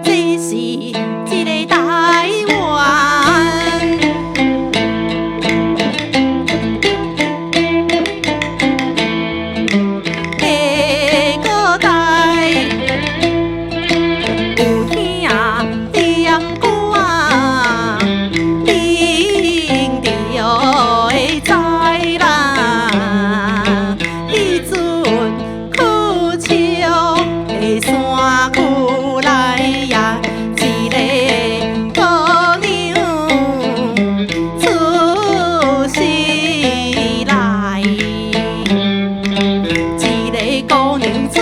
这是一个台湾，下个代有听念歌，听着会知啦。迄阵苦笑的山区内呀，一个姑娘出世来，一个姑娘出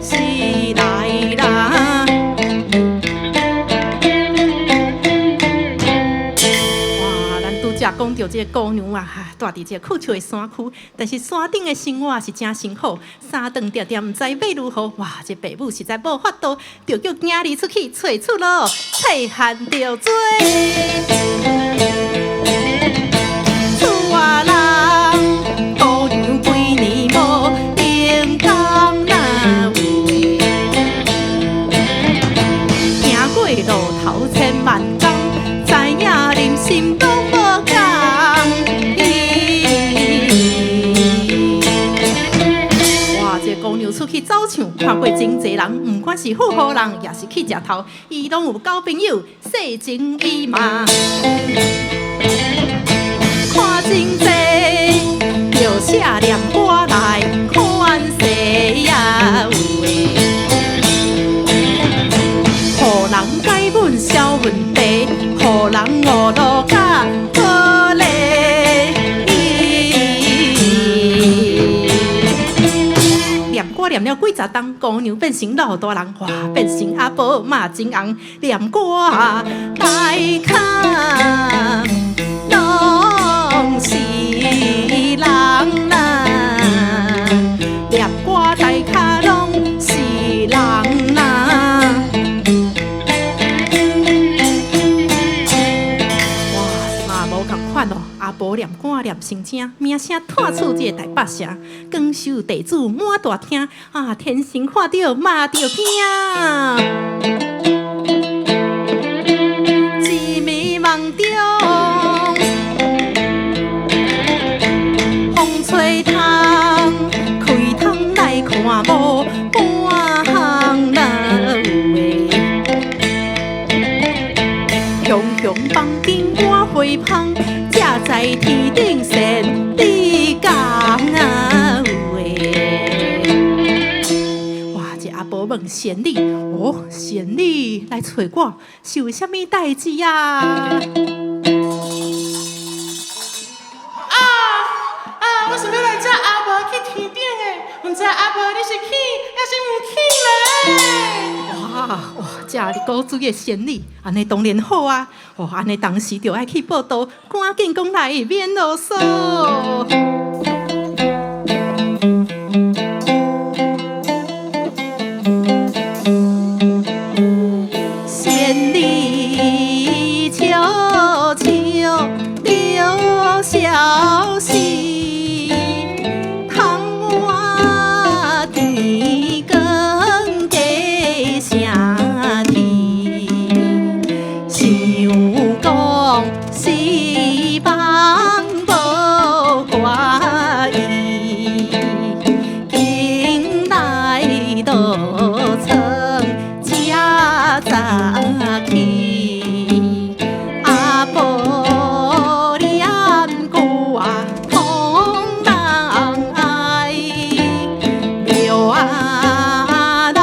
世来啦。哇，咱拄则讲到这个姑娘啊，住伫这苦笑的山区，但是山顶的生活是真辛苦，三顿定定毋知买如何。哇，这爸母实在无法度，就叫囝儿出去找出路，菜汉着做。厝外人，姑娘几年无应当那位，行过路头千万工，知影人心拢无共。哇，这姑娘出去走唱，看过真侪人，不管是富户人，也是去食头，伊拢有交朋友，细情意嘛。看真济，就写念歌来看世呀喂，互人解阮小问题，互人误路甲可怜。念歌念了几十冬，姑娘变成老大人，哇，变成阿婆嘛真红。念歌啊，大卡拢是人啦，念歌大卡拢是人啦。哇，嘛无共款哦。阿婆念歌念成声，名声探出这个台北城，广受地主满大厅啊！天生看到嘛着惊，一暝梦中风吹窗，开窗来看无半项人喂，雄雄放金我花香。在天顶神地讲啊喂！哇，这阿婆问仙女，哦，仙女来找我是有啥物代志呀？我想要来接阿婆去天顶的，毋知阿婆你是去还是毋去咧？哇，这你古主的仙女，安尼当然好啊！哦，安尼当时就爱去报道，赶紧讲来免啰嗦。仙女悄悄留消息，窗外天光加声啼，想讲是梦无怪意，竟来到村家早起，阿婆念歌啊通人爱，庙啊老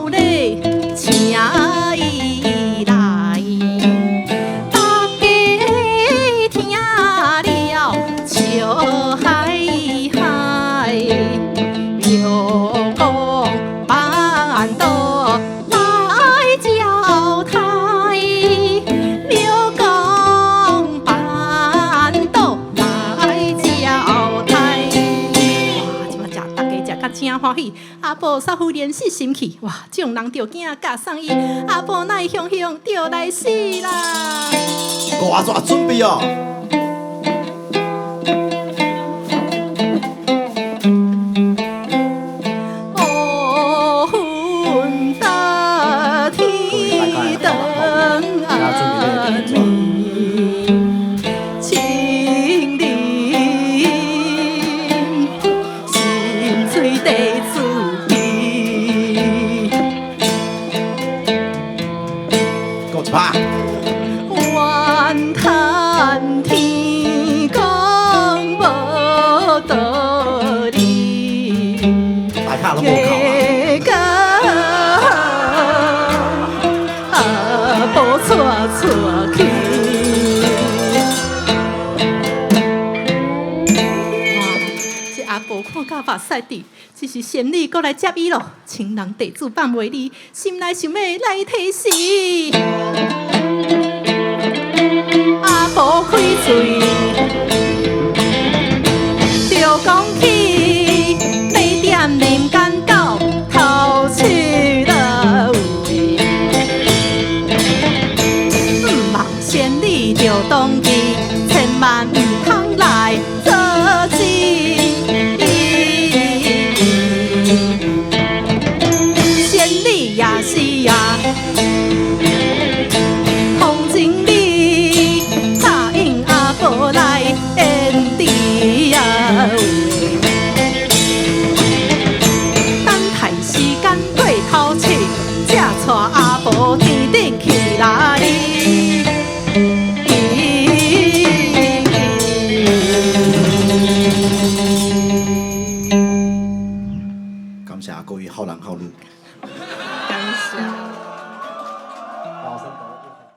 嘞请伊来，大家听了笑嗨嗨，庙公办道来交代，庙公办道来交代。哇，即马食大家食甲真欢喜，阿婆嫂夫联系心气，哇，众人着囝嫁送伊，阿婆乃雄雄着来死啦！大蛇准备啊！哦发发赛地，只是仙女过来接伊咯。情人地主办袂离，心内想要来提示。阿婆开嘴，就讲起每点人间到头去了位，毋望仙女着当机，千万毋通来做事。仙女也是啊，同情你，答应阿婆来演滴啊喂。等待时间过头去，才带阿婆天顶去来。感谢各位好人好女。